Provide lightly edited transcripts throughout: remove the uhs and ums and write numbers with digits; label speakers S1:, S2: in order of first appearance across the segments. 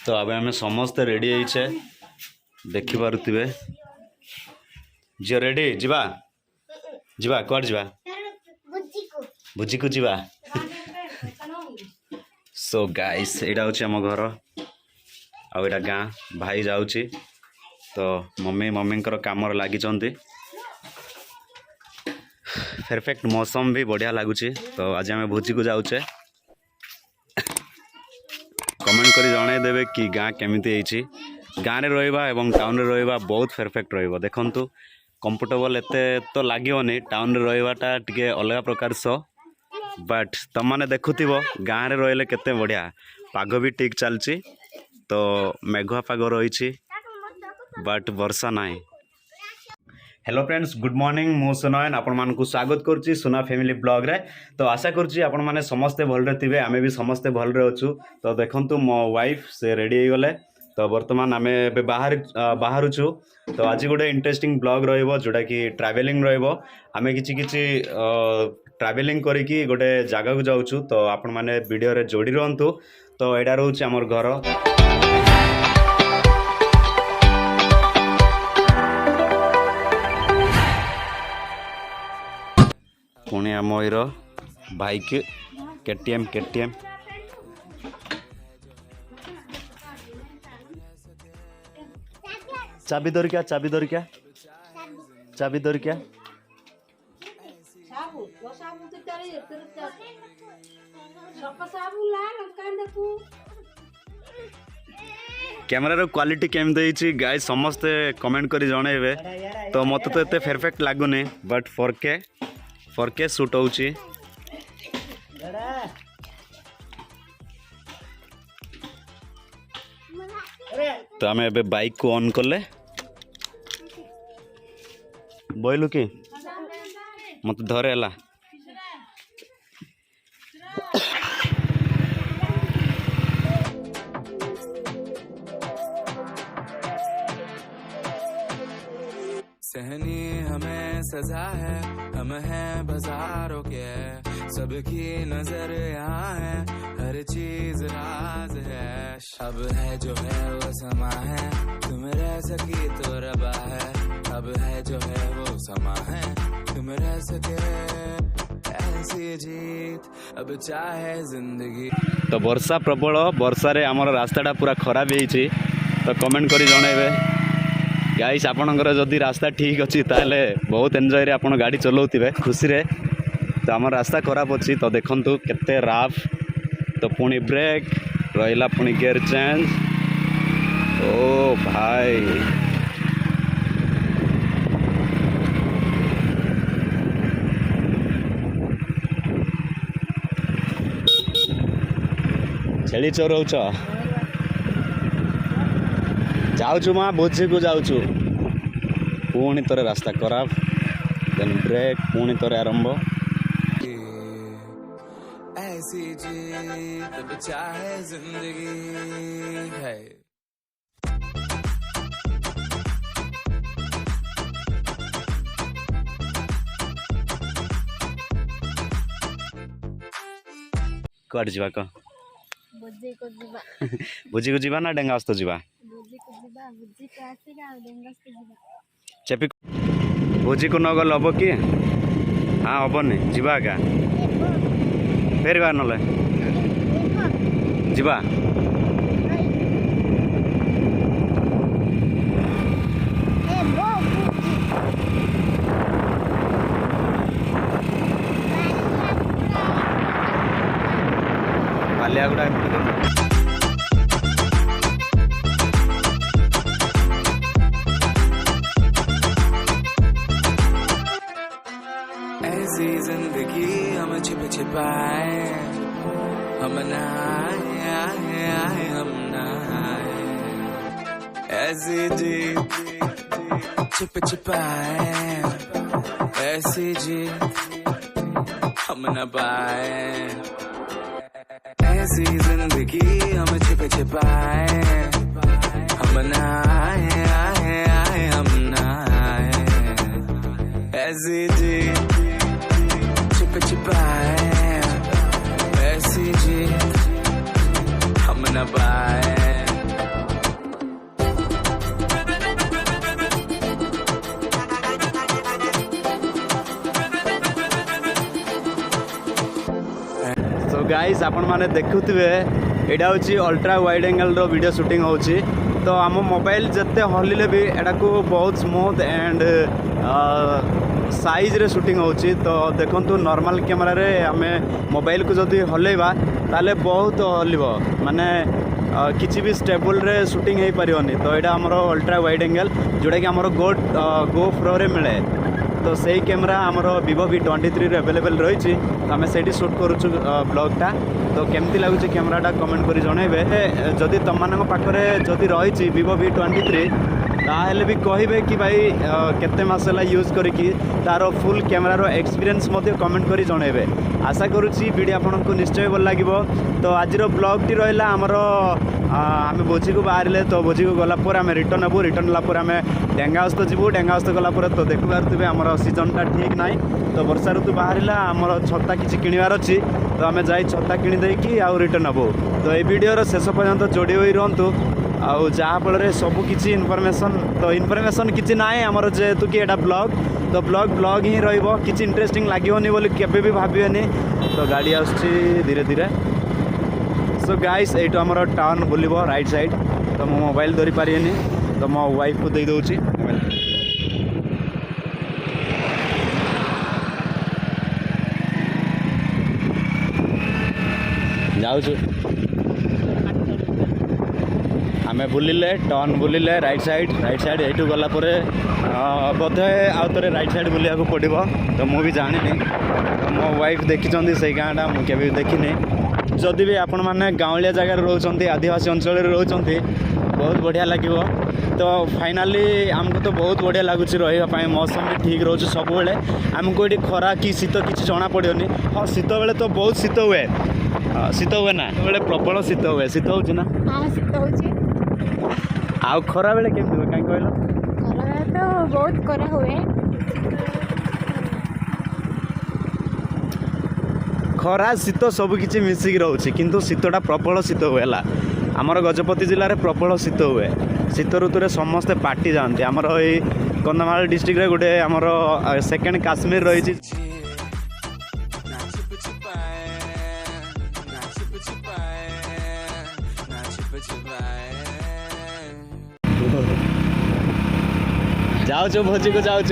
S1: तो अब आम समस्ते रेडी होइछे देखि पारुथिबे झियो रेडी जीवा जीवा कट जीवा भुजी को जीवा सो गाइस एटा होछि हम घर आ एटा गाँ भाई जाउछि तो मम्मी काम लगी परफेक्ट मौसम भी बढ़िया लगुच तो आज आम भोजी को जाऊे कमेंट करी जणाई देबे कि गाँ केमिति गाँव में रहिबा एवं टाउन रे रहिबा बहुत परफेक्ट रहिबो देखंतु कंफर्टेबल एते तो लागोनी टाउन रे रहिबाटा टिके अलग प्रकार सो बट तुम मैंने देखुथिबो गाँव रे रहिले केते बढ़िया पाग भी ठीक चलची तो मेघुआ पाग रही बट वर्षा नाही। हेलो फ्रेंड्स गुड मॉर्निंग मु सुनयन आपण मानकु स्वागत करछि सुना फैमिली ब्लॉग रे तो आशा करछि आपण माने समस्ते भल रे थिबे आमे भी समस्ते भल रे अछु तो देखंतु मो वाइफ से रेडी हो गले तो वर्तमान आमे बाहर छु तो आज गोटे इंटरेस्टिंग ब्लॉग रहइबो जोटा कि ट्रैवलिंग रहइबो आमे किछि ट्रैवलिंग करिकि गोटे जगह को जाउछु तो आपण माने वीडियो रे जोड़ी रहंतु तो एडा रहउछि हमर घर पुणे आमर बाइक केटीएम चाबी दरिका कैमरा क्वालिटी केमती गाइस समस्ते कमेंट करी जणेबे तो मत तो एते परफेक्ट लागुनी बट 4K शूट होची तो आम ए बाइक को ऑन कले बोलू कि मत धरे है
S2: सहनी हमें सजा है हम हैं बाजारों के सबकी नजर यहाँ है हर चीज राज है अब है जो है वो समा है तुम रह सकी तो रबा है अब है जो है वो समा है तुम रह सके ऐसी जीत अब चाहे जिंदगी
S1: तो वर्षा प्रबल वर्षा रे हमर रास्ताटा पूरा खराब होइछि तो कमेंट करी जणेबे गाइस आपणकर जदि रास्ता ठीक अच्छी ताले बहुत एंजॉय रे आपण गाड़ी चलाउथिबे खुशी रे तो आम रास्ता खराब अच्छी तो देखंतु केते राफ तो पुणी ब्रेक रहिला पुणी गियर चेंज ओ भाई छेली चोरौछ जाऊँ माँ भोजी को जाऊँ पुणी तोरे रास्ता खराब देन ब्रेक पुणी तोरे आरंभ
S2: ऐसी जीत अब चाहे जिंदगी है
S1: कट जीवा क भोजी को जीवा ना डेंगा तो जीवा चेपी भोजी को नगल हम कि हाँ हेनी जीवा क्या फेर गा ना जीवा बालियागुड़ा
S2: ऐसी जिंदगी हम छिपाए हम नहाए हम नहाए ऐसी जी छिपाए ऐसी जी हम न पाए ऐसी जिंदगी हम छिपाए हम नहाए हम नहाए ऐसी जी छिपाए ऐसी जी हम न पाए
S1: गाइस आपण माने देखुथिबे एटा होची अल्ट्रा वाइड एंगल रो वीडियो शूटिंग होची तो आम मोबाइल जत्ते हलिले भी एटा को बहुत स्मूथ एंड साइज रे शूटिंग होची तो देखंतु नॉर्मल कैमरा रे आमे मोबाइल को जदी हलेबा ताले बहुत हलिबो माने किसी भी स्टेबल रे शूटिंग हो पारिबनी तो यहाँ आमर अल्ट्रा वाइड एंगल जोटा कि आमर गो प्रो रे मिले तो सही कैमरा आमर Vivo V23 रे अवेलेबल रही तो आम से शूट करुचु ब्लॉगटा तो केमती लगुच कैमराटा कमेंट कर जनइबे जदि तुम मान पाखे जदि रही Vivo V23 ताहले भी कहे कि भाई केते मास है यूज करके तार फुल कैमरार एक्सपीरियंस कमेंट कर जनइबे आशा करुच्ची वीडियो आपको निश्चय भल लगे तो आज ब्लॉग टी रहा आमर आम भोजी को बाहर तो भोजी को गलापर आम रिटर्न हेबू रिटर्न होगापर आम डेंगास्त जीवु डेंगास्त गलापर तो देखि पारे आमर सीजनटा ठीक ना तो वर्षा ऋतु बाहर आमर छता किसी किणवार अच्छी तो आम जा छता किणीदेकी आउ रिटर्न हेबू तो ये वीडियोर शेष पर्यंत जोड़ी हो रुहतु आउ जहाँफल सब किसी इनफर्मेशन किसी ना आमर जेहेतु कि एटा ब्लॉग तो ब्लॉग ही रही इंटरेस्टिंग लगे बोली केबे भी भाविबेनी तो गाड़ी आसुची धीरे धीरे सो गाइस एटू आमर टाउन बुलिबो राइट साइड तो मो मोबाइल धरी पारिनी तो मो वाइफ को दे दउची जाऊछु आमे बुलिले टर्न बुलिले राइट साइड एटू गला परे बोधे आउ थे राइट साइड बुलिया को पड़ो तो मुझे जानी मो वाइफ देखी से गाँटा मुझे देखनी जदि भी आपण मैंने गाँवलिया जगार रोच आदिवासी अंचल रोच बहुत बढ़िया लगे तो फाइनाली आमको तो बहुत बढ़िया लगुच रही मौसम भी ठीक रोचे सब बेले आमको ये खरा कि शीत किसी जना पड़ोनी हाँ शीत बेले तो बहुत शीत हुए शीत हुए ना बेले प्रबल शीत हुए शीत हो ना आउ खरा बेले केमती हुए कहीं कहल
S3: खरा तो बहुत खरा हुए
S1: खरा शीत सबकि मिसिक रोचे किंतु शीतटा प्रबल शीत हुए आमर गजपति जिले में प्रबल शीत हुए शीत ऋतु में समस्ते पार्टी जाती आमर ये कंधमाल डिस्ट्रिक्ट रे गोटे आमर सेकेंड काश्मीर रही जाऊँ भोजी को जाऊँ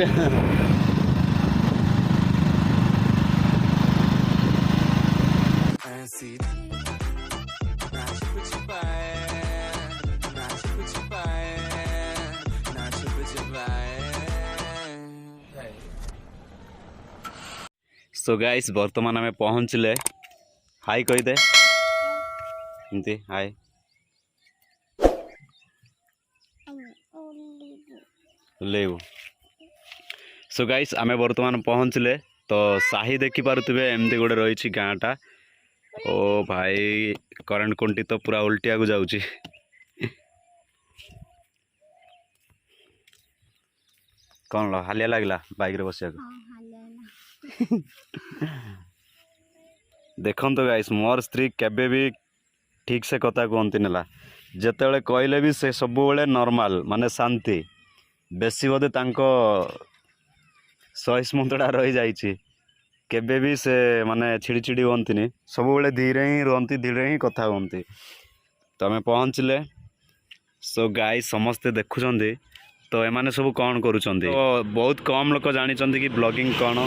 S1: सो गाइस बर्तमान आम पहुँचले हाई कहीदे एमती हाई लेबू सो गाइस आम बर्तमान पहुँचले तो साही देखी पारुथिबे एमती गोटे रही गाँटा ओ भाई करंट कुंटी तो पूरा उल्टिया को जाऊँची कौन लो हालिया लगला बाइक रे बसिया देखो तो गाइस मोर स्त्री केबे भी ठीक से कथा कहती नाला जिते कहले भी से सब बेले नॉर्मल माने शांति बेसी बोधे तांको सहिष्णुता रही जाइए केबे भी से माने छिड़ी छिड़ी हमें सब बेले धीरे ही रुहती धीरे ही कथा कहती तो आम पहुँचले सो गाइस समस्ते देखुं तो एमाने सब कौन करुँच तो बहुत कम लोग जानी कि ब्लॉगिंग कौन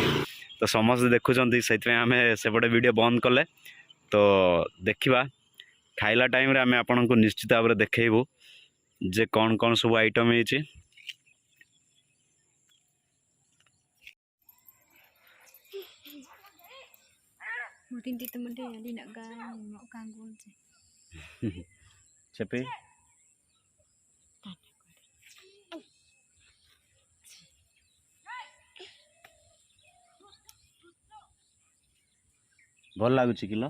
S1: तो समस्ते देखुं से आम सेपटे वीडियो बंद कले तो देखा खाइला टाइम रे आम आपन को निश्चित भाव में देखू जे कौन कौन सब आइटम है చెప్పి भल लगुच किलो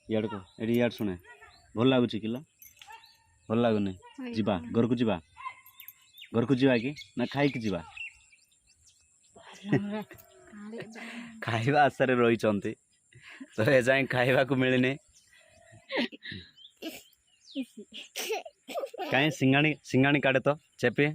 S1: इड को इड शुणे भल लगुच किलो भल लगुनि जीवा घर को जीवा कि ना खाई कि जीवा खाइबा आशारे रही तो ए जाए खाइबा को मिलनी कहीं सिंगाणी सिंगाणी काटे तो चेपी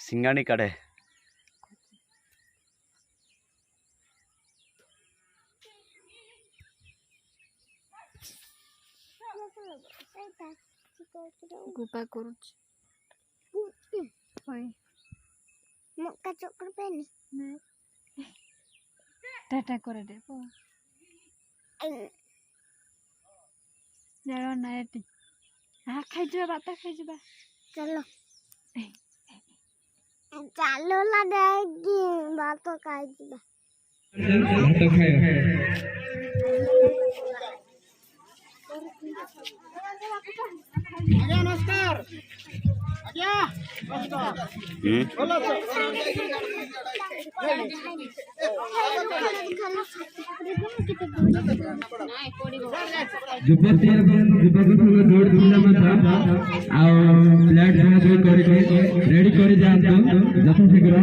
S1: सिंगाणी काढ़े
S3: गुपा करूच होय
S4: मक्का चक्कर पेनी
S3: टाटा करे दे जाओ नायटी हाँ खाई जा बाता खाई जा
S4: चलो चलो ला देगी बात तो खाई जा नमस्कार
S5: रेडी कर जथा शीघ्र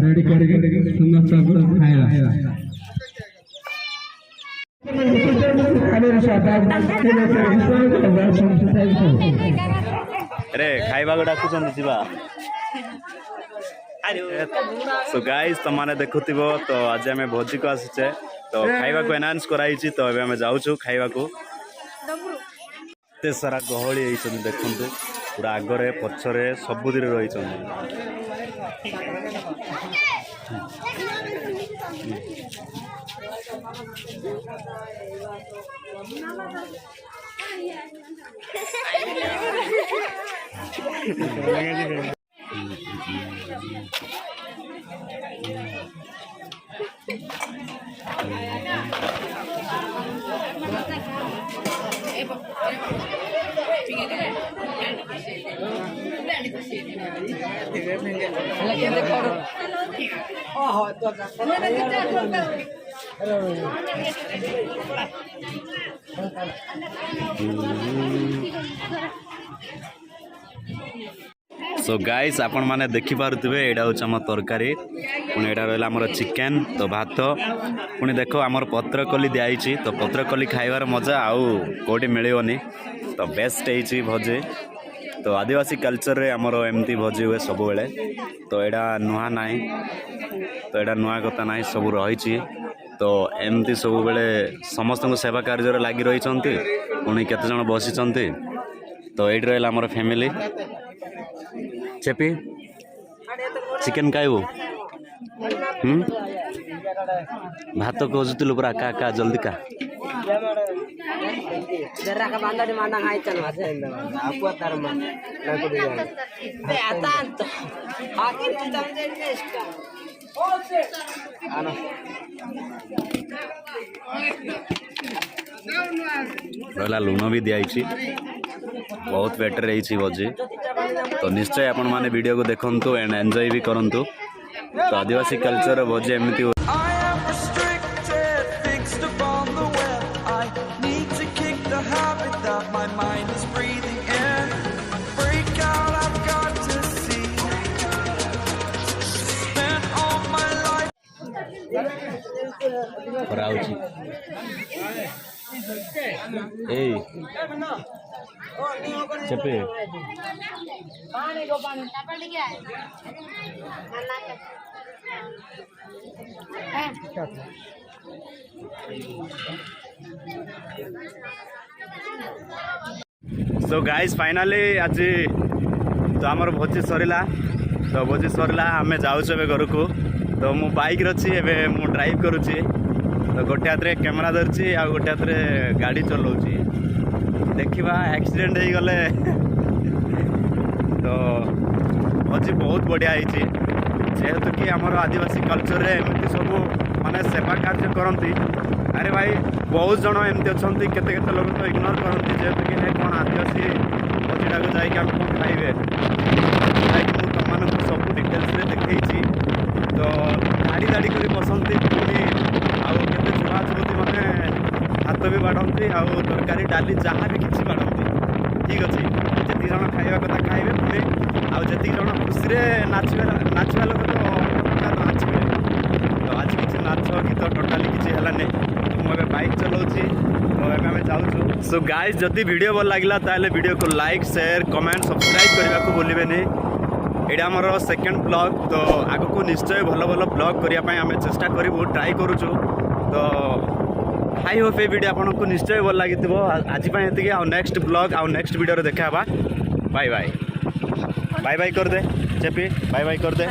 S5: रेडी कर समस्त खाଇବା
S1: अरे खाइबा को डाकुचंदी जीवा सो गाइस तमाने देखुथिबो तो आज हमें भोजी को आसीचे तो खाइबा को एनाउंस कराइछि तो एबे हमें जाउछु खाइबा को ते सारा गहळी एइछन देखंतु पूरा आगरे पछरे सबुदिरे रहिछन सो गाइस आपण माने देखि पारुथिबे एडा होछ हम तरकारी पुणी एडा रहला हमर चिकन तो भात पुणी देखो हमर पत्रकली दियाइछि तो पत्रकली खाइबार मजा आउ कोठी मिलियोनी तो बेस्ट एइछि भोजी तो आदिवासी कल्चर रे हमर एमती भोजी हुए सब बेले तो एडा नुहा नाही तो एडा नुहा कथा नाही सब रहिछि तो एमती सब बेले समस्त सेवा कार्य रे लागि रहिछंती पुणी केते जण बसिछंती तो एडी रहला हमर फैमिली चेपी चिकेन खाइबू भात खोजुलु पूरा का का जल्दी का रहा लुण भी दिखाई बहुत बेटर रही भोजी तो निश्चय आपण माने वीडियो को देखंतु एंड एंजॉय भी करंतु तो आदिवासी कल्चर भोजी एमती
S2: I am restricted, fixed upon the web. I need to kick the habit that my mind is breathing in. Break out, I've got to see. Spent all my life.
S1: कराउची ए चेपे so guys finally आज तो आमर भोजी सरला तो भोजी सरला आम जाऊँ ए घर को तो मु बाइक रही एबे मु ड्राइव करुच्ची तो गोटे हाथ में कैमेरा धरची आ गोटे हाथ में गाड़ी चलाऊँगी देखा एक्सीडेंट हो गले तो भोजी बहुत बढ़िया होती जेहेतु कि आमर आदिवासी कल्चर रे एमती सब माने सेवा कार्य करती अरे भाई बहुत जन एमती अच्छा केते केते लोग तो इग्नोर करती जेहेतु कि है कौन आदिवासी भोजीटा को जाकि आम कौन खाइबे तुम सब डिटेल्स रे देखी तो धाड़ी धाड़ी कर बसती पुणी आउ केते छुआ छुती मैंने हाथ भी बाढ़ती आउ तरकारी डाली जहाँ भी किसी बाढ़ती ठीक अच्छे जी जन खाइबा कथा खाइबे पुणी आउ जी जन खुशी नाचवा लोग तो नाचबे तो आज किसी नाच गीत टोटाली किसी है मुझे बाइक चलाऊँगी तो एम जाऊँ सो गाइस जदि वीडियो भल लगिला ताले वीडियो को लाइक शेयर कमेंट सब्सक्राइब करने को भूलिबेनी। एटा हमर सेकंड ब्लॉग तो आगु को निश्चय भल भल ब्लॉग करिया पई हमें चेष्टा करिवो ट्राई करूछु। तो आई होप ए वीडियो आपन को निश्चय भल लागिथिबो। आज पई एतिके आ नेक्स्ट ब्लॉग आ नेक्स्ट वीडियो रे देखाबा। बाय बाय बाय बाय कर दे चेपी बाय बाय कर दे।